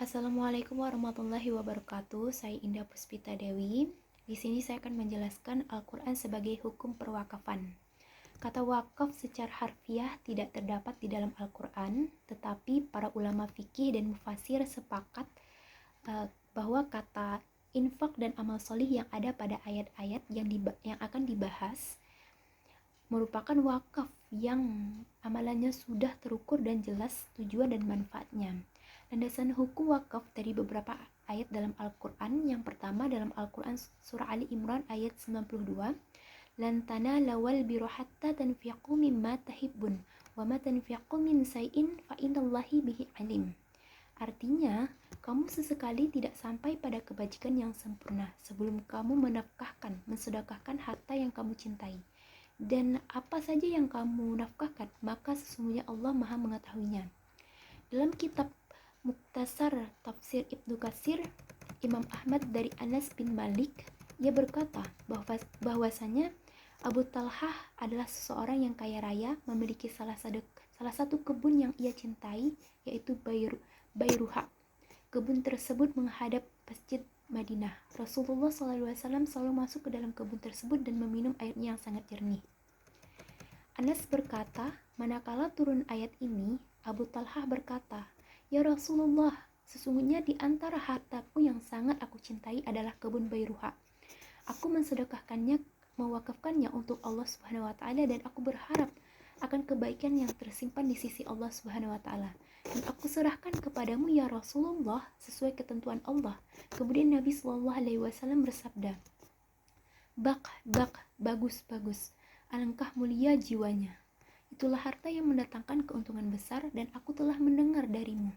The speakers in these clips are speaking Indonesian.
Assalamualaikum warahmatullahi wabarakatuh. Saya Indah Puspita Dewi. Di sini saya akan menjelaskan Al-Quran sebagai hukum perwakafan. Kata wakaf secara harfiah tidak terdapat di dalam Al-Quran, tetapi para ulama fikih dan mufasir sepakat bahwa kata infak dan amal solih yang ada pada ayat-ayat yang akan dibahas merupakan wakaf yang amalannya sudah terukur dan jelas tujuan dan manfaatnya. Landasan hukum wakaf dari beberapa ayat dalam Al-Quran. Yang pertama dalam Al-Quran surah Ali Imran ayat 92, lan tanalawal birra hatta tanfiqu mimma tahibbun wa ma tanfiqu min shay'in fa innallahi bihi alim. Artinya, kamu sesekali tidak sampai pada kebajikan yang sempurna sebelum kamu mensedekahkan harta yang kamu cintai. Dan apa saja yang kamu nafkahkan, maka sesungguhnya Allah Maha mengetahuinya. Dalam kitab Muktasar Tafsir Ibnu Katsir, Imam Ahmad dari Anas bin Malik, ia berkata bahwasanya Abu Talhah adalah seseorang yang kaya raya, memiliki salah satu kebun yang ia cintai, yaitu Bayruha. Kebun tersebut menghadap Masjid Madinah. Rasulullah SAW selalu masuk ke dalam kebun tersebut dan meminum airnya yang sangat jernih. Anas berkata, manakala turun ayat ini, Abu Talhah berkata, "Ya Rasulullah, sesungguhnya di antara hartaku yang sangat aku cintai adalah kebun Bayruha. Aku mensedekahkannya, mewakafkannya untuk Allah Subhanahu wa taala, dan aku berharap akan kebaikan yang tersimpan di sisi Allah Subhanahu wa taala. Dan aku serahkan kepadamu ya Rasulullah sesuai ketentuan Allah." Kemudian Nabi sallallahu alaihi wasallam bersabda, bagus, alangkah mulia jiwanya. Itulah harta yang mendatangkan keuntungan besar, dan aku telah mendengar darimu.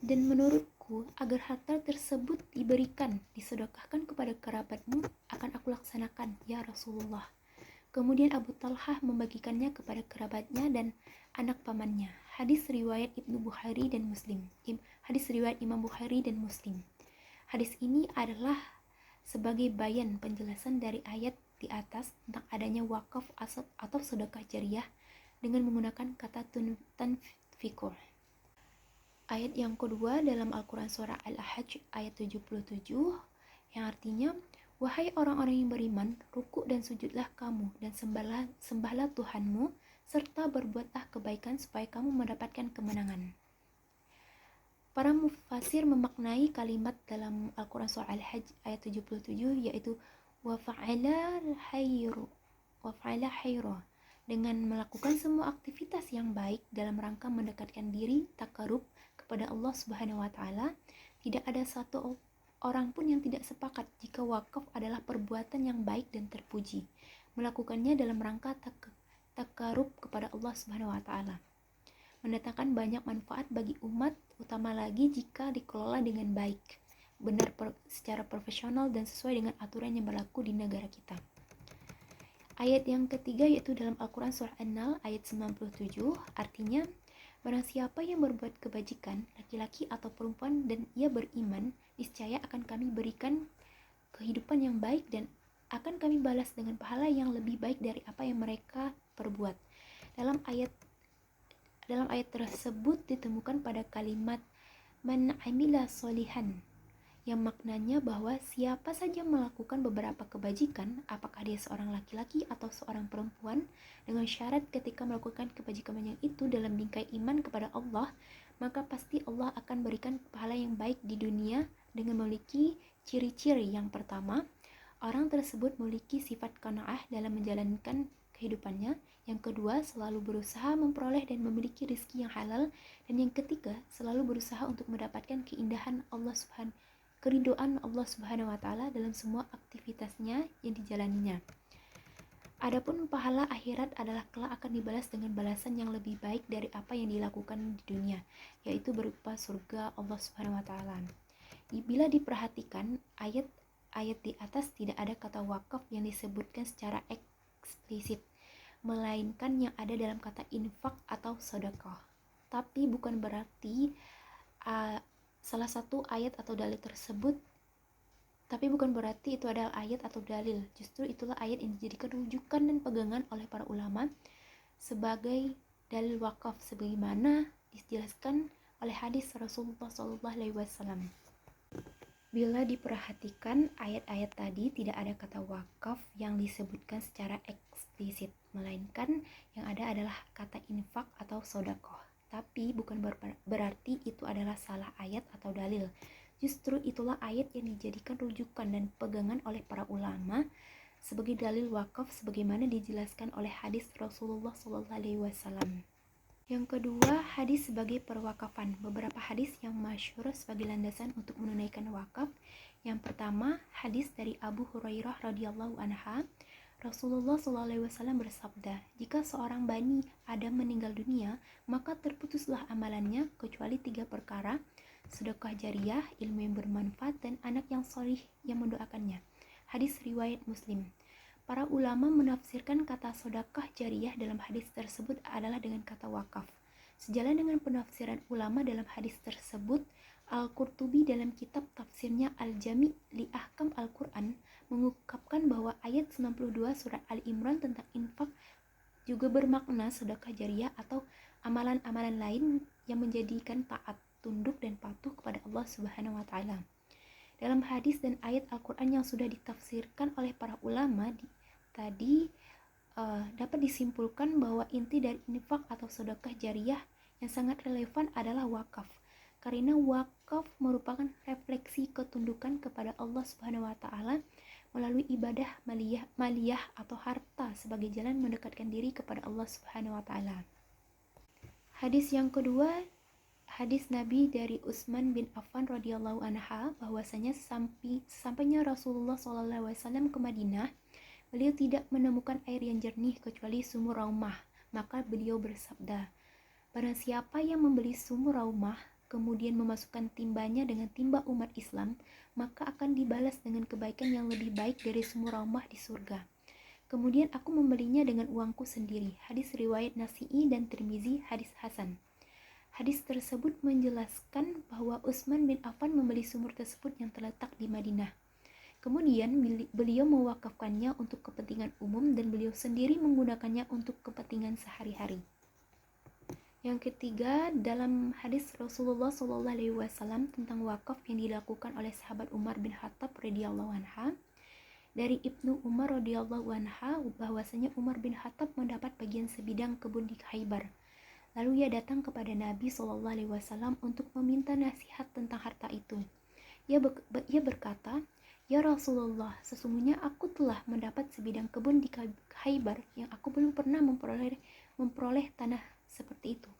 Dan menurutku, agar harta tersebut disedekahkan kepada kerabatmu, akan aku laksanakan, ya Rasulullah. Kemudian Abu Talhah membagikannya kepada kerabatnya dan anak pamannya. Hadis riwayat Ibnu Bukhari dan Muslim. Hadis riwayat Imam Bukhari dan Muslim. Hadis ini adalah sebagai bayan penjelasan dari ayat di atas tentang adanya wakaf atau sedekah jariah dengan menggunakan kata tanfiqur. Ayat yang kedua dalam Al-Quran surah Al-Hajj ayat 77 yang artinya, wahai orang-orang yang beriman, rukuk dan sujudlah kamu dan sembahlah Tuhanmu serta berbuatlah kebaikan supaya kamu mendapatkan kemenangan. Para mufasir memaknai kalimat dalam Al-Quran surah Al-Hajj ayat 77 yaitu wa fa'ala khairu, dengan melakukan semua aktivitas yang baik dalam rangka mendekatkan diri takarub kepada Allah Subhanahu wa taala. Tidak ada satu orang pun yang tidak sepakat jika wakaf adalah perbuatan yang baik dan terpuji. Melakukannya dalam rangka takarub kepada Allah Subhanahu wa taala mendatangkan banyak manfaat bagi umat, utama lagi jika dikelola dengan baik, benar secara profesional dan sesuai dengan aturan yang berlaku di negara kita. Ayat yang ketiga yaitu dalam Al-Quran surah An-Nahl ayat 97, artinya, barang siapa yang berbuat kebajikan, laki-laki atau perempuan, dan ia beriman, niscaya akan kami berikan kehidupan yang baik dan akan kami balas dengan pahala yang lebih baik dari apa yang mereka perbuat. Dalam ayat tersebut ditemukan pada kalimat man amila solihan, yang maknanya bahwa siapa saja melakukan beberapa kebajikan, apakah dia seorang laki-laki atau seorang perempuan, dengan syarat ketika melakukan kebajikan yang itu dalam bingkai iman kepada Allah, maka pasti Allah akan berikan pahala yang baik di dunia dengan memiliki ciri-ciri. Yang pertama, orang tersebut memiliki sifat qanaah dalam menjalankan kehidupannya. Yang kedua, selalu berusaha memperoleh dan memiliki rezeki yang halal. Dan yang ketiga, selalu berusaha untuk mendapatkan keridhaan Allah Subhanahu wa taala dalam semua aktivitasnya yang dijalaninya. Adapun pahala akhirat adalah kelak akan dibalas dengan balasan yang lebih baik dari apa yang dilakukan di dunia, yaitu berupa surga Allah Subhanahu wa taala. Bila diperhatikan, ayat di atas tidak ada kata wakaf yang disebutkan secara eksplisit, melainkan yang ada dalam kata infak atau sedekah. Tapi bukan berarti salah satu ayat atau dalil tersebut, itu adalah ayat atau dalil. Justru itulah ayat yang dijadikan rujukan dan pegangan oleh para ulama sebagai dalil wakaf, sebagaimana dijelaskan oleh hadis Rasulullah SAW. Bila diperhatikan ayat-ayat tadi tidak ada kata wakaf yang disebutkan secara eksplisit, melainkan yang ada adalah kata infak atau sodakoh. Tapi bukan berarti itu adalah salah ayat atau dalil. Justru itulah ayat yang dijadikan rujukan dan pegangan oleh para ulama sebagai dalil wakaf sebagaimana dijelaskan oleh hadis Rasulullah SAW. Yang kedua, hadis sebagai perwakafan. Beberapa hadis yang masyhur sebagai landasan untuk menunaikan wakaf. Yang pertama, hadis dari Abu Hurairah radhiyallahu anha. Rasulullah SAW bersabda, jika seorang Bani Adam meninggal dunia, maka terputuslah amalannya kecuali 3 perkara, sedekah jariyah, ilmu yang bermanfaat, dan anak yang sholih yang mendoakannya. Hadis riwayat Muslim. Para ulama menafsirkan kata sedekah jariyah dalam hadis tersebut adalah dengan kata wakaf. Sejalan dengan penafsiran ulama dalam hadis tersebut, Al-Qurtubi dalam kitab tafsirnya Al-Jami' li Ahkam Al-Quran mengungkapkan bahwa ayat 92 surat Al-Imran tentang infak juga bermakna sedekah jariyah atau amalan-amalan lain yang menjadikan taat, tunduk, dan patuh kepada Allah Subhanahu wa Ta'ala. Dalam hadis dan ayat Al-Quran yang sudah ditafsirkan oleh para ulama tadi dapat disimpulkan bahwa inti dari infak atau sedekah jariyah yang sangat relevan adalah wakaf. Karena wakaf merupakan refleksi ketundukan kepada Allah Subhanahu wa Ta'ala melalui ibadah maliyah atau harta sebagai jalan mendekatkan diri kepada Allah Subhanahu wa Ta'ala. Hadis yang kedua, hadis Nabi dari Utsman bin Affan radhiyallahu anha bahwasanya sampainya Rasulullah SAW ke Madinah, beliau tidak menemukan air yang jernih kecuali sumur Raumah. Maka beliau bersabda, barang siapa yang membeli sumur Raumah kemudian memasukkan timbanya dengan timba umat Islam, maka akan dibalas dengan kebaikan yang lebih baik dari sumur Raumah di surga. Kemudian aku membelinya dengan uangku sendiri. Hadis riwayat Nasi'i dan Tirmizi, hadis hasan. Hadis tersebut menjelaskan bahwa Utsman bin Affan membeli sumur tersebut yang terletak di Madinah. Kemudian beliau mewakafkannya untuk kepentingan umum dan beliau sendiri menggunakannya untuk kepentingan sehari-hari. Yang ketiga, dalam hadis Rasulullah SAW tentang wakaf yang dilakukan oleh sahabat Umar bin Khattab radhiyallahu anha, dari Ibnu Umar radhiyallahu anha bahwasanya Umar bin Khattab mendapat bagian sebidang kebun di Khaybar. Lalu ia datang kepada Nabi SAW untuk meminta nasihat tentang harta itu. Ia berkata, ya Rasulullah, sesungguhnya aku telah mendapat sebidang kebun di Khaybar yang aku belum pernah memperoleh tanah seperti itu.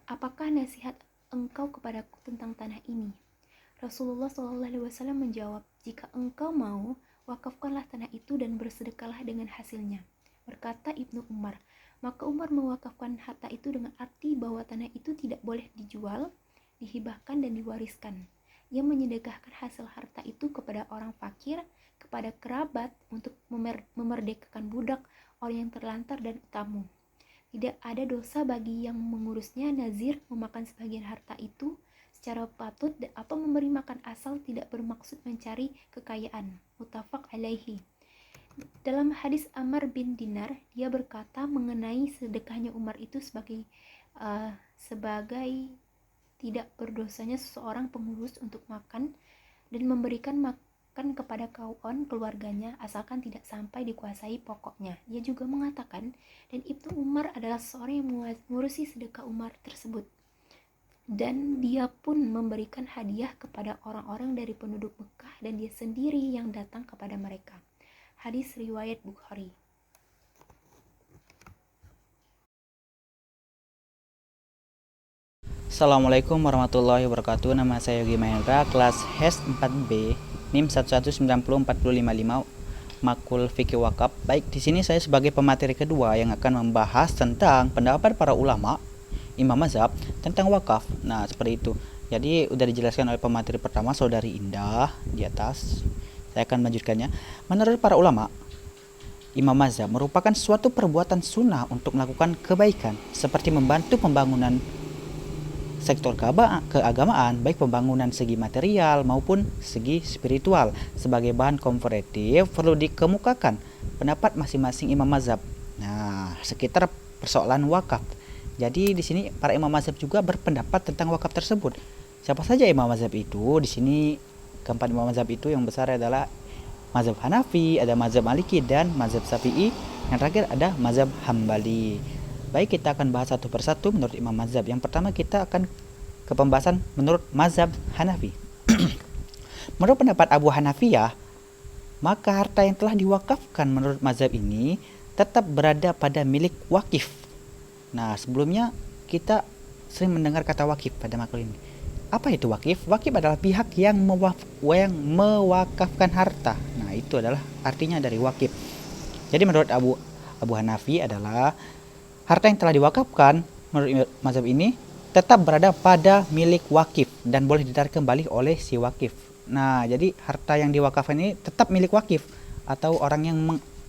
Apakah nasihat engkau kepadaku tentang tanah ini? Rasulullah SAW menjawab, jika engkau mau, wakafkanlah tanah itu dan bersedekahlah dengan hasilnya. Berkata Ibnu Umar, maka Umar mewakafkan harta itu dengan arti bahwa tanah itu tidak boleh dijual, dihibahkan, dan diwariskan. Ia menyedekahkan hasil harta itu kepada orang fakir, kepada kerabat, untuk memerdekakan budak, orang yang terlantar, dan tamu. Tidak ada dosa bagi yang mengurusnya nazir memakan sebagian harta itu secara patut atau memberi makan asal tidak bermaksud mencari kekayaan. Muttafaq alaihi. Dalam hadis Ammar bin Dinar, dia berkata mengenai sedekahnya Umar itu sebagai tidak berdosanya seseorang pengurus untuk makan dan memberikan makan kepada kawan keluarganya asalkan tidak sampai dikuasai pokoknya. Ia juga mengatakan, dan Ibnu Umar adalah seorang yang mengurusi sedekah Umar tersebut. Dan dia pun memberikan hadiah kepada orang-orang dari penduduk Mekah dan dia sendiri yang datang kepada mereka. Hadis riwayat Bukhari. Assalamualaikum warahmatullahi wabarakatuh. Nama saya Yogi Mahendra, kelas HES 4B, NIM 1190455, Makul Fikih Wakaf. Baik, di sini saya sebagai pemateri kedua yang akan membahas tentang pendapat para ulama, imam mazhab tentang wakaf. Nah, seperti itu. Jadi, udah dijelaskan oleh pemateri pertama, Saudari Indah di atas. Saya akan melanjutkannya. Menurut para ulama, imam mazhab merupakan suatu perbuatan sunnah untuk melakukan kebaikan, seperti membantu pembangunan sektor keagamaan, baik pembangunan segi material maupun segi spiritual. Sebagai bahan komparatif perlu dikemukakan pendapat masing-masing imam mazhab. Nah, sekitar persoalan wakaf. Jadi di sini para imam mazhab juga berpendapat tentang wakaf tersebut. Siapa saja imam mazhab itu? Di sini keempat imam mazhab itu yang besar adalah mazhab Hanafi, ada mazhab Maliki, dan mazhab Syafi'i. Yang terakhir ada mazhab Hambali. Baik, kita akan bahas satu persatu menurut imam mazhab. Yang pertama kita akan ke pembahasan menurut mazhab Hanafi. Menurut pendapat Abu Hanafiyah, maka harta yang telah diwakafkan menurut mazhab ini tetap berada pada milik wakif. Nah, sebelumnya kita sering mendengar kata wakif pada makhluk ini. Apa itu wakif? Wakif adalah pihak yang mewakafkan harta. Nah, itu adalah artinya dari wakif. Jadi menurut Abu Hanafi adalah harta yang telah diwakafkan menurut mazhab ini tetap berada pada milik wakif dan boleh ditarik kembali oleh si wakif. Nah, jadi harta yang diwakafkan ini tetap milik wakif atau orang yang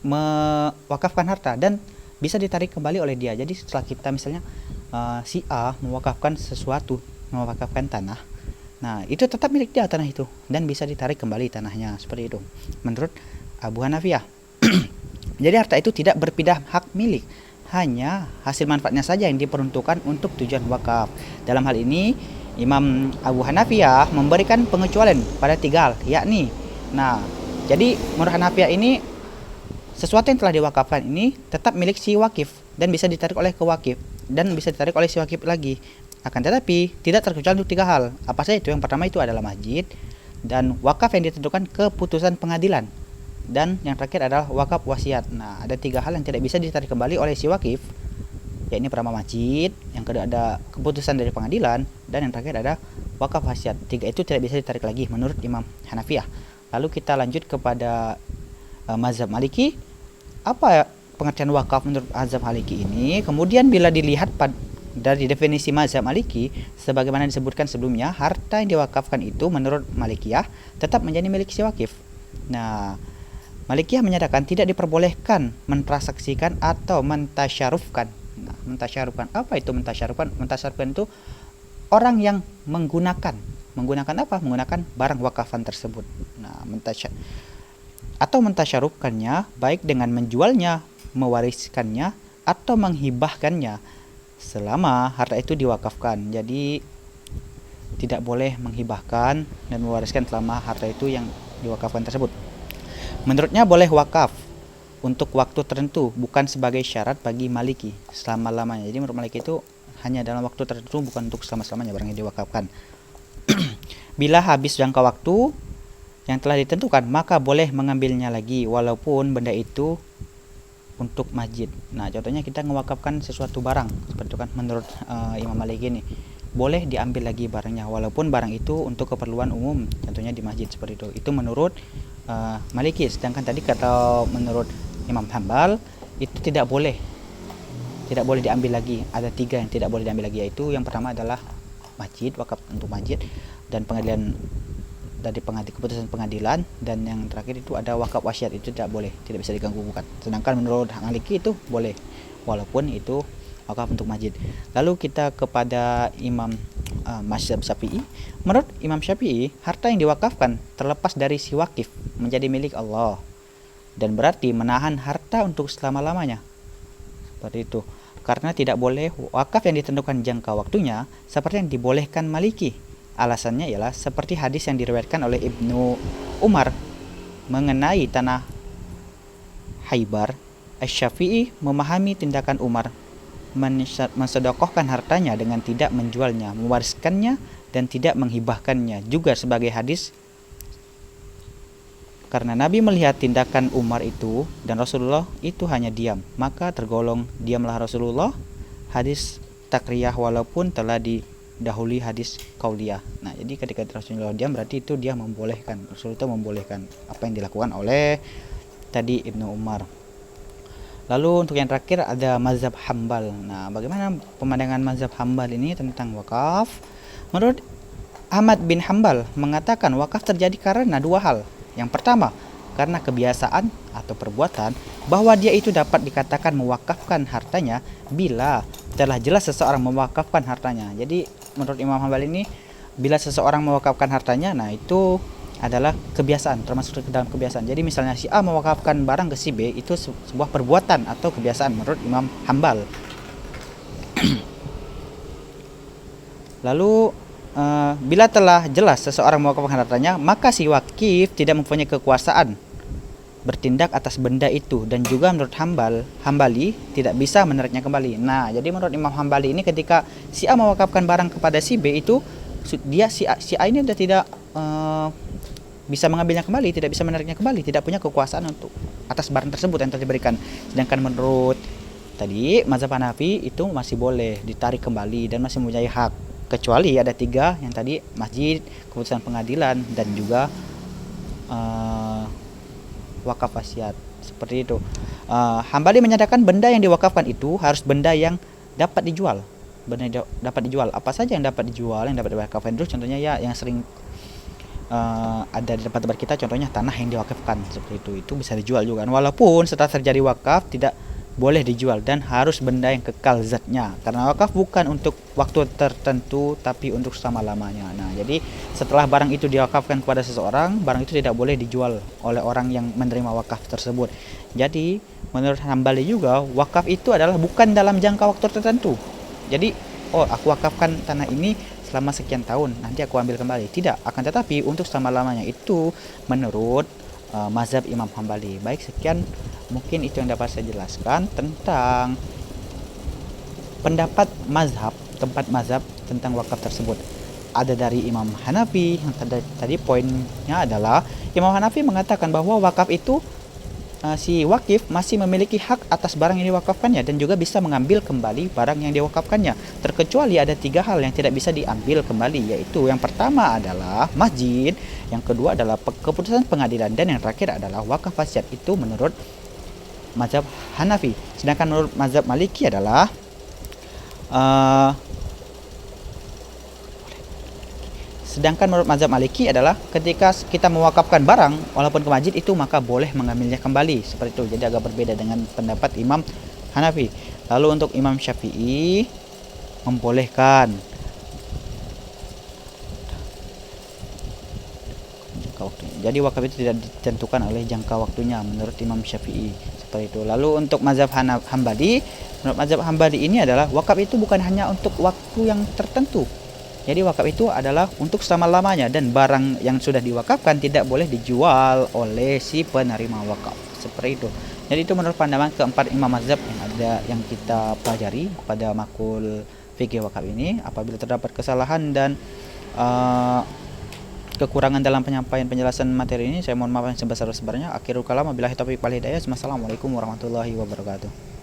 mewakafkan harta dan bisa ditarik kembali oleh dia. Jadi setelah kita misalnya si A mewakafkan sesuatu, mewakafkan tanah, nah itu tetap milik dia tanah itu dan bisa ditarik kembali tanahnya, seperti itu menurut Abu Hanafiyah. Jadi harta itu tidak berpindah hak milik, hanya hasil manfaatnya saja yang diperuntukkan untuk tujuan wakaf. Dalam hal ini Imam Abu Hanafiyah memberikan pengecualian pada 3 hal, yakni jadi menurut Hanafiyah ini sesuatu yang telah diwakafkan ini tetap milik si wakif dan bisa ditarik oleh kewakif dan bisa ditarik oleh si wakif lagi. Akan tetapi tidak terkecuali untuk 3 hal. Apa saja itu? Yang pertama itu adalah masjid, dan wakaf yang ditentukan keputusan pengadilan, dan yang terakhir adalah wakaf wasiat. Nah, ada 3 hal yang tidak bisa ditarik kembali oleh si wakif, yakni pertama masjid, yang kedua ada keputusan dari pengadilan, dan yang terakhir ada wakaf wasiat. 3 itu tidak bisa ditarik lagi menurut Imam Hanafiyah. Lalu kita lanjut kepada mazhab Maliki. Apa pengertian wakaf menurut mazhab Maliki ini? Kemudian bila dilihat dari definisi mazhab Maliki, sebagaimana disebutkan sebelumnya, harta yang diwakafkan itu menurut Malikiyah tetap menjadi milik si wakif. Nah, Malikiyah menyatakan tidak diperbolehkan mentransaksikan atau mentasyarufkan. Nah, mentasyarufkan, apa itu mentasyarufkan? Mentasyarufkan itu orang yang menggunakan apa? Menggunakan barang wakafan tersebut. Nah, mentasyarufkannya baik dengan menjualnya, mewariskannya, atau menghibahkannya selama harta itu diwakafkan. Jadi tidak boleh menghibahkan dan mewariskan selama harta itu yang diwakafkan tersebut. Menurutnya boleh wakaf untuk waktu tertentu, bukan sebagai syarat bagi Maliki selama-lamanya. Jadi menurut Maliki itu hanya dalam waktu tertentu, bukan untuk selama-lamanya barang yang diwakafkan. Bila habis jangka waktu yang telah ditentukan, maka boleh mengambilnya lagi walaupun benda itu untuk masjid. Nah, contohnya kita mewakafkan sesuatu barang seperti itu kan, menurut Imam Maliki ini boleh diambil lagi barangnya walaupun barang itu untuk keperluan umum, contohnya di masjid, seperti itu. Itu menurut Maliki. Sedangkan tadi kata menurut Imam Hambal itu tidak boleh diambil lagi. Ada 3 yang tidak boleh diambil lagi, yaitu yang pertama adalah masjid, wakaf untuk masjid, dan pengadilan dari keputusan pengadilan, dan yang terakhir itu ada wakaf wasiat, itu tidak boleh, tidak bisa diganggu gugat. Sedangkan menurut Maliki itu boleh walaupun itu wakaf untuk masjid. Lalu kita kepada Imam mazhab Syafi'i. Menurut Imam Syafi'i, harta yang diwakafkan terlepas dari si wakif menjadi milik Allah dan berarti menahan harta untuk selama-lamanya, seperti itu. Karena tidak boleh wakaf yang ditentukan jangka waktunya seperti yang dibolehkan Maliki. Alasannya ialah seperti hadis yang diriwayatkan oleh Ibnu Umar mengenai tanah Khaibar. Asy-Syafi'i memahami tindakan Umar mensedekahkan hartanya dengan tidak menjualnya, mewariskannya, dan tidak menghibahkannya juga sebagai hadis. Karena Nabi melihat tindakan Umar itu dan Rasulullah itu hanya diam, maka tergolong diamlah Rasulullah, hadis takriyah walaupun telah didahului hadis qauliyah. Nah, jadi ketika Rasulullah diam berarti itu dia membolehkan, Rasulullah itu membolehkan apa yang dilakukan oleh tadi Ibnu Umar. Lalu untuk yang terakhir ada mazhab Hambal. Nah, bagaimana pemandangan mazhab Hambal ini tentang wakaf? Menurut Ahmad bin Hambal mengatakan wakaf terjadi karena 2 hal. Yang pertama, karena kebiasaan atau perbuatan bahwa dia itu dapat dikatakan mewakafkan hartanya bila telah jelas seseorang mewakafkan hartanya. Jadi menurut Imam Hambal ini, bila seseorang mewakafkan hartanya, nah itu adalah kebiasaan, termasuk ke dalam kebiasaan. Jadi misalnya si A mewakafkan barang ke si B, itu sebuah perbuatan atau kebiasaan menurut Imam Hambal. Lalu bila telah jelas seseorang mewakafkan hartanya, maka si wakif tidak mempunyai kekuasaan bertindak atas benda itu, dan juga menurut Hambali tidak bisa menariknya kembali. Nah, jadi menurut Imam Hambali ini ketika si A mewakafkan barang kepada si B itu si A ini sudah tidak bisa mengambilnya kembali, tidak bisa menariknya kembali, tidak punya kekuasaan untuk atas barang tersebut yang telah diberikan. Sedangkan menurut tadi mazhab Hanafi itu masih boleh ditarik kembali dan masih mempunyai hak, kecuali ada 3 yang tadi: masjid, keputusan pengadilan, dan juga wakaf wasiat, seperti itu. Hambali menyatakan benda yang diwakafkan itu harus benda yang dapat dijual. Benda yang dapat dijual, apa saja yang dapat dijual, yang dapat diwakafkan itu contohnya ya yang sering ada di tempat-tempat kita, contohnya tanah yang diwakafkan, seperti itu bisa dijual juga. Walaupun setelah terjadi wakaf tidak boleh dijual dan harus benda yang kekal zatnya, karena wakaf bukan untuk waktu tertentu tapi untuk selama-lamanya. Nah, jadi setelah barang itu diwakafkan kepada seseorang, barang itu tidak boleh dijual oleh orang yang menerima wakaf tersebut. Jadi menurut Hambali juga wakaf itu adalah bukan dalam jangka waktu tertentu. Jadi aku wakafkan tanah ini selama sekian tahun, nanti aku ambil kembali, tidak, akan tetapi untuk selama-lamanya. Itu menurut mazhab Imam Hambali. Baik, sekian mungkin itu yang dapat saya jelaskan tentang pendapat mazhab, tempat mazhab tentang wakaf tersebut. Ada dari Imam Hanafi, yang tadi poinnya adalah Imam Hanafi mengatakan bahwa wakaf itu si wakif masih memiliki hak atas barang yang diwakafkannya dan juga bisa mengambil kembali barang yang diwakafkannya, terkecuali ada 3 hal yang tidak bisa diambil kembali, yaitu yang pertama adalah masjid, yang kedua adalah keputusan pengadilan, dan yang terakhir adalah wakaf wasiat. Itu menurut mazhab Hanafi. Sedangkan menurut mazhab Maliki adalah ketika kita mewakafkan barang walaupun ke masjid itu, maka boleh mengambilnya kembali, seperti itu. Jadi agak berbeda dengan pendapat Imam Hanafi. Lalu untuk Imam Syafi'i membolehkan jangka waktunya. Jadi wakaf itu tidak ditentukan oleh jangka waktunya menurut Imam Syafi'i, seperti itu. Lalu untuk mazhab Hambali, menurut mazhab Hambali ini adalah wakaf itu bukan hanya untuk waktu yang tertentu. Jadi wakaf itu adalah untuk selama-lamanya, dan barang yang sudah diwakafkan tidak boleh dijual oleh si penerima wakaf, seperti itu. Jadi itu menurut pandangan keempat imam mazhab yang kita pelajari pada makul fikih wakaf ini. Apabila terdapat kesalahan dan kekurangan dalam penyampaian penjelasan materi ini, saya mohon maaf yang sebesar-besarnya. Akhirul kalam, wabillahi taufiq wal hidayah. Wassalamualaikum warahmatullahi wabarakatuh.